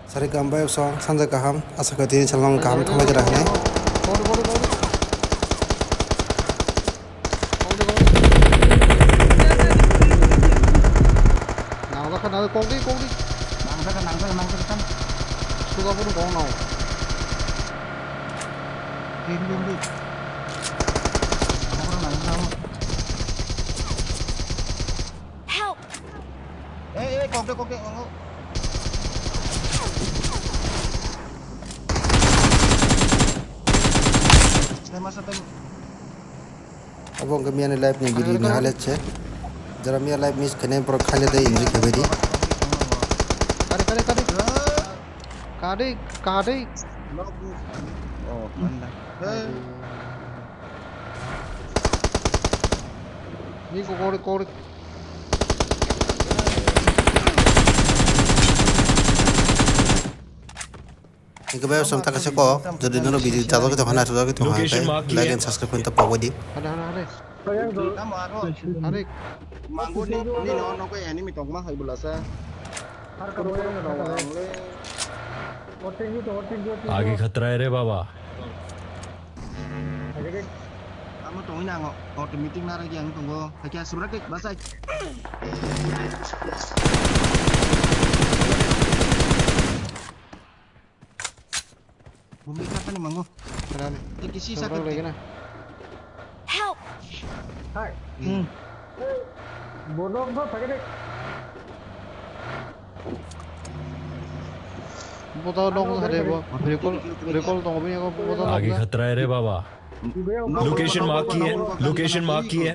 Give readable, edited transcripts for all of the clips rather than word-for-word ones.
Sari gambai song sanja kaham asa katini chalong kaham thamai rakne. Nào ra nào con đi nang kan suka pun con nào tim đi orang nang Help! kok saya masa tem Abong kami ane live ni video ni halat che. Jara mi live miss kene pro khale dai inji kebedi. Kade oh anda ni ko Ingke bayo som takase ko jadi nono video jado ke tohana tudo ke tohana like and subscribe kunta pawadi. ada kamu aro ada manggo ni no ko enemy tong mah hai bulasa आगे खतरा है रे बाबा kamu tong ina ngo auto meeting nara yang tunggu kaca surat ke basai bumi apa nih manggo ada iki sisa lagi ke na Help! बोलो पकड़े botol dong ada bo recall dong punya ko botol आगे खतरा है रे बाबा location mark की है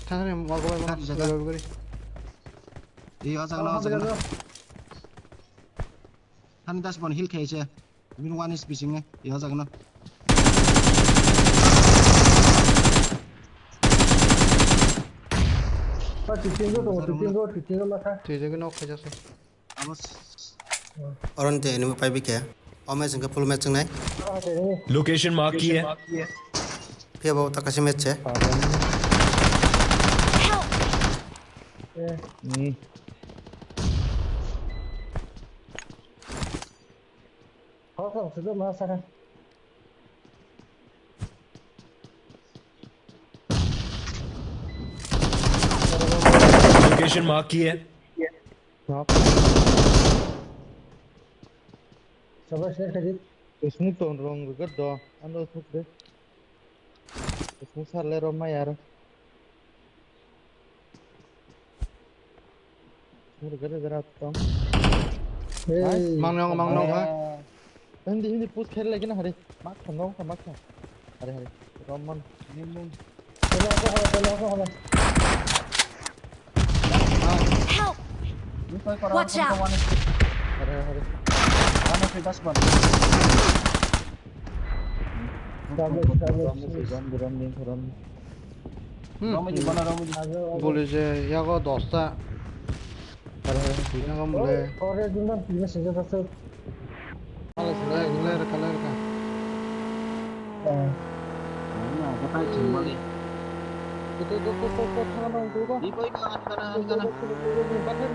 थाना ने मार को मार iya sagala han das bon hil kece min one is fishing iya sagala teaching माथा ठीक है नॉक खजा से amos Oron te enemy pai bike. Ome singke full match ngai. Location mark की है Pia bawa takase match che. हाँ सुधर मार सारा लोकेशन मार्क की है सब शेयर कर दी इसमें तो रंग कर दो अंदर उसमें दे इसमें साले रोमा यार इसमें कर दे जरा तो mang nong ha hindi push खेल लेकिन हरे मार खनो का मार हरे रोमन निमुन चलो चलो Help! Watch out! हरे ana se das bon गरम दिन गरम romo di bana romo बोले जे या को 10 टा हरे ना को बोले और ये दिन में तीन से ज्यादा से कलर का na kata chimali तो खाना दो का di koi kana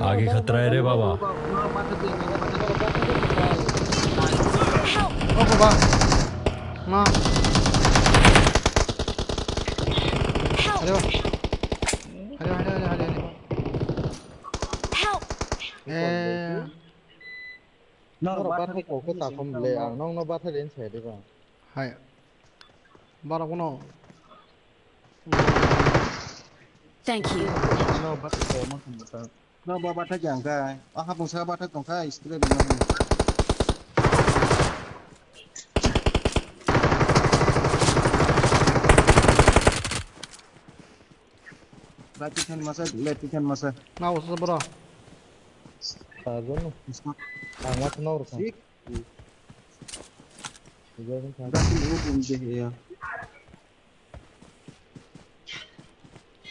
आगे खतरा है रे बाबा oh ko ba ma Help! ada Help! nó bắt thấy cổ cái tạc không lệ nó bắt thấy đến trẻ đi vào hai bara ko no Thank you. nó bắt cổ mà không bắt no ba ba thak yang kai ha pung sa ba thak tong kai straight dengan latihan masa na usa bro tahu no amat no rusak sik jadi kan berarti lu pun deh ya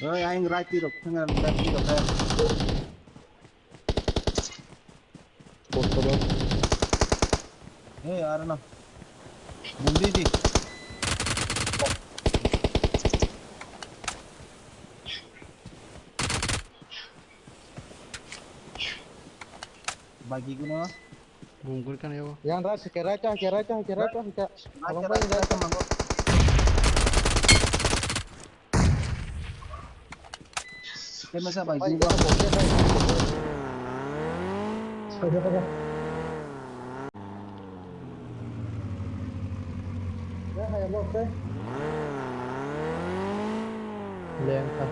aing right tirok dengan left tirok ya foto ada na bundi di bagi guna Bungkur kan ya, Bo. Yang ras kira cah. Kalau Kira kira sama gua. Masa bagi gua. Kerja kerja. Ya kayak bos deh. Lengkap.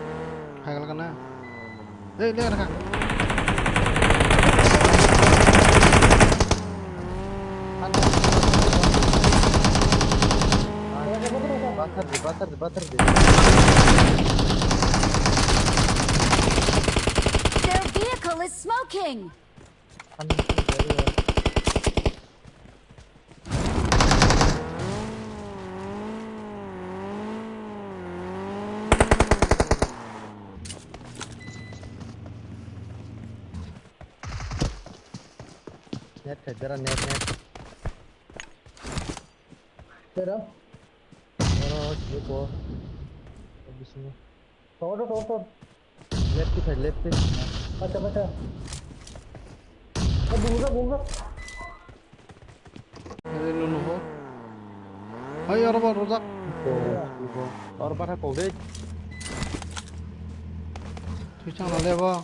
Hai kalau kena. Lihat kan. Bakar deh. Their vehicle is smoking. Net kejaran net. Terus. Terus gitu. Habis ini. Tolong. Left side. Baca. Bunga. Ini nunuh. Hai araba rozak. Or pada covid. Tucang nale ba.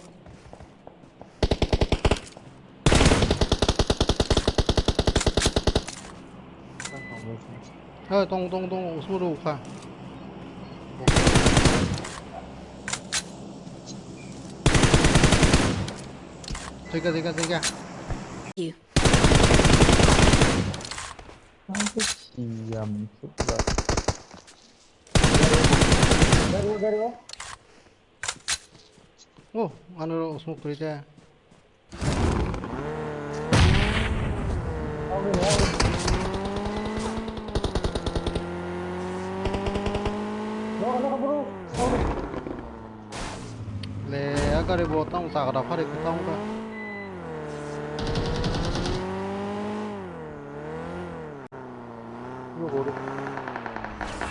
Tong semua ruka. Tiga. You. Siam sudah. Dari. Oh, anu smoke kerja. Le agar ibu tahu tak ada hari kita tahu kan.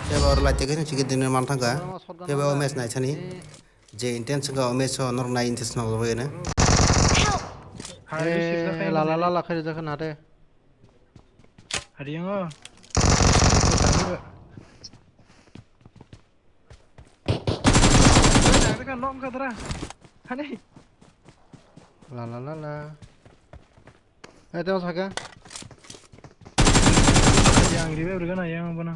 Saya baru latih kan cikgu dinner mantang ka. Saya bawa mes naik sini. Je intense ka mes so nor naik intense nak bawa ini. La kerja kan ada. Hari yang oh. Kan nom ka tara. Hani. La. Tengok saja. Yang revive kan yang apa na?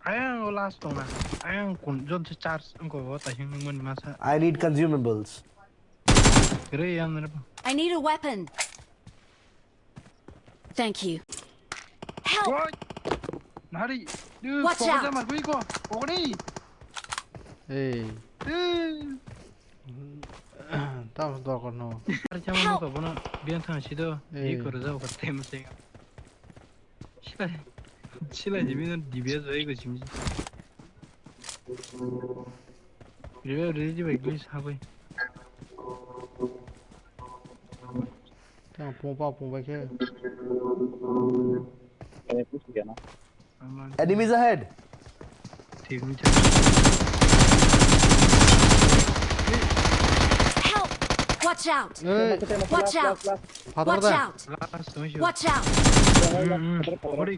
Ayang last na. Ayang kun job se charge angko bota hing mun masa. I need consumables. Kira yang na pa. I need a weapon. Thank you. Help! Woi. Nari. Du Watch ko out. ja mar kui ko. Ogni. Tahu dor kono. Hari jaman ko bona bian thang sido. Ei ko raja ko tem se. Sila jimin dibia zoi ko chimji. Revive reji baik guys habai. Tengok pompa ke. Enemies ahead. ठीक नहीं Help! Watch out! Hey, Watch out! father Watch da. out! Last में show Watch out! बड़ी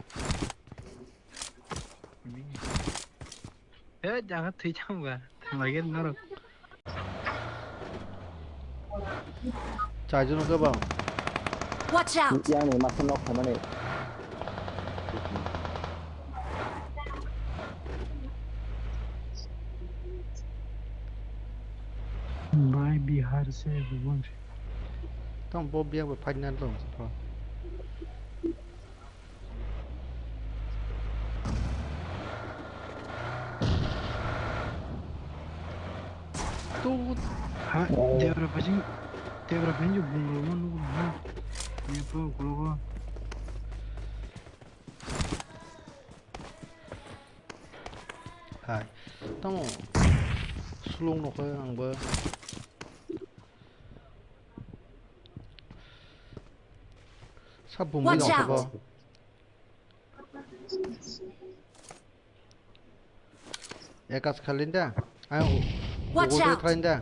ए jangan थी जाऊंगा lagi नरो Charge nu ke bang. Watch out! Yang ni masuk knock sama ni. भाई बिहार से भगवान Tong bo biang berpanjang dong. Tu हाँ देवरा भाई जो बुंगो नु हाँ ये तो कुलोगा hai. Tong sulung no ke ang ba. Sabung Watch bilang out. apa? Ekas kalin dah. Ayo. Watch Udah out. terain dah.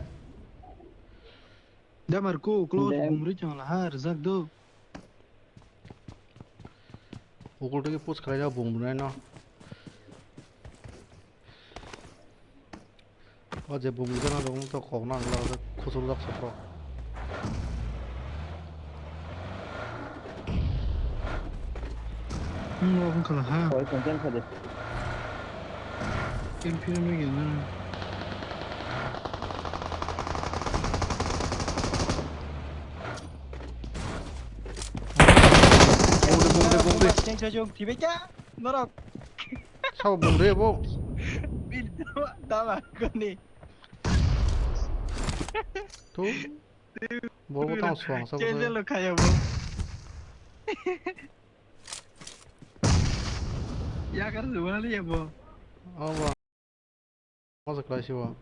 Da Marco, close, bumri changla har, zak do. Ukul tuh push kali aja bung bener no. 어제 뭐 문제나 너무 또 겁나 올라가서 고소를 잡았어. Lo kan kala ha. Rồi còn chân thật đi. Em phim nó kiểu nó. 봉대. Chang cho chung thì biết chá. Nó đâu. 차고 봉대 뭐. Biết đó mà con đi. 또 뭐 못하면 수왕 써보세요. 제일로 가요 뭐. Ya kan dua ya bo. 뭐. 어서 클래시와.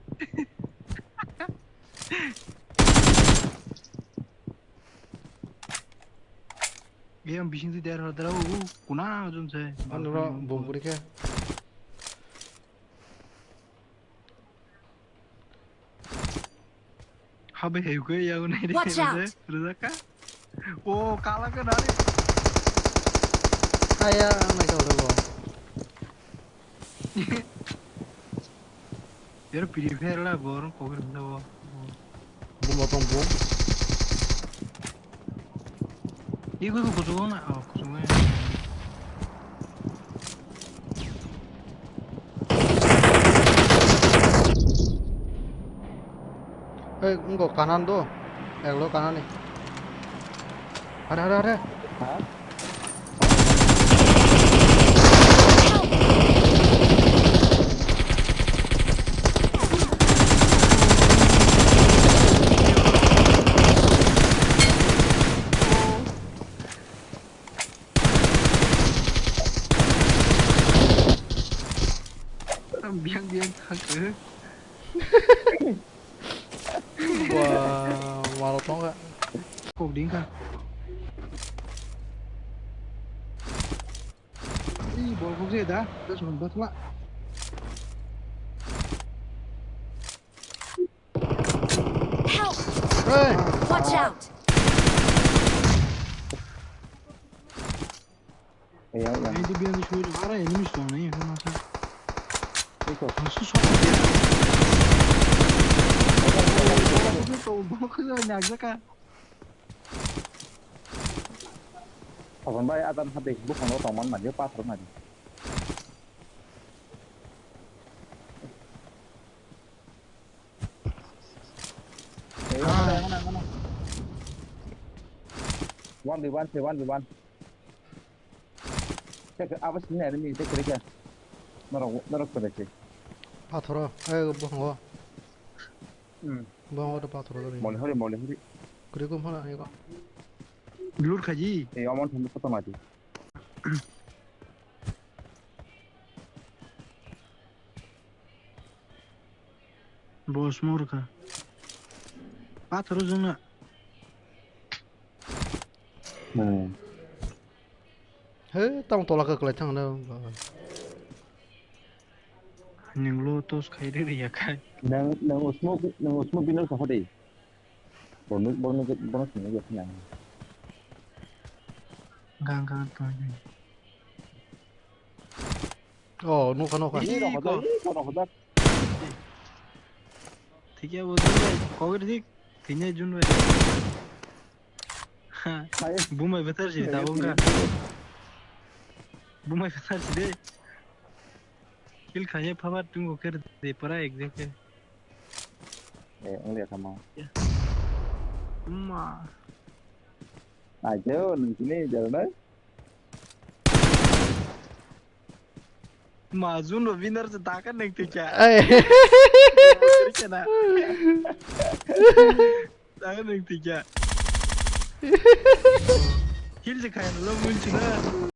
Yang bising tu daerah daerah kuna jom saya. 안으로 뭐 그렇게. Habe heu ke ya unai de. Watch out. Ruzaka. Oh kalah kan hari. 아야 나이가 어려워. Yar piri fer la bor ko kir da bo. 뭐 어떤 뭐? Iku ko ko na oh ko so. 이거 가난도. 에글로 가난해. 아래. Hả? Biang khắc ư. 와, 말로 통가. Cuộc điên kan. Ih, bol kok sih dah. Dah cuma bat lah. Help! 에이, Watch out! Iya, iya. Ini biar disuruh marah ini mesti orang ini masa. Itu. Masuk sok dia. Kau bawa ke sana aja kan. Còn bay Adam hấp đi, bút không có tổng món mà nhớ ba thằng này. Mana. 1v1. Cek apa sih ini ada nih, cek kira. Narok pada cek. 바토라. 에이, 뭐 Hmm. 어디 바토라. Boleh hari. 그리고 하나 이거. Lur kaji. Omon sampai foto mati. Bos murka. Terus na. 헤, 땅 돌아가 그래 탕네. Ning lo tos khai de ya kai. Nang usmo bino sa hodi. Bonus ini gitu yang. Gang to. 녹아. Ini dah hoda. ठीक है वो दिन Covid थी किन्ने जून में बुमाई betar sih tahu enggak बुमाई betar sih deh kill kayaknya papa tunggu ker deh para exactly Ngeliat sama. Ma Aja di sini jalan Mazun lo winner se takan nek tu क्या takan nek tu क्या kill se kaya lo muncul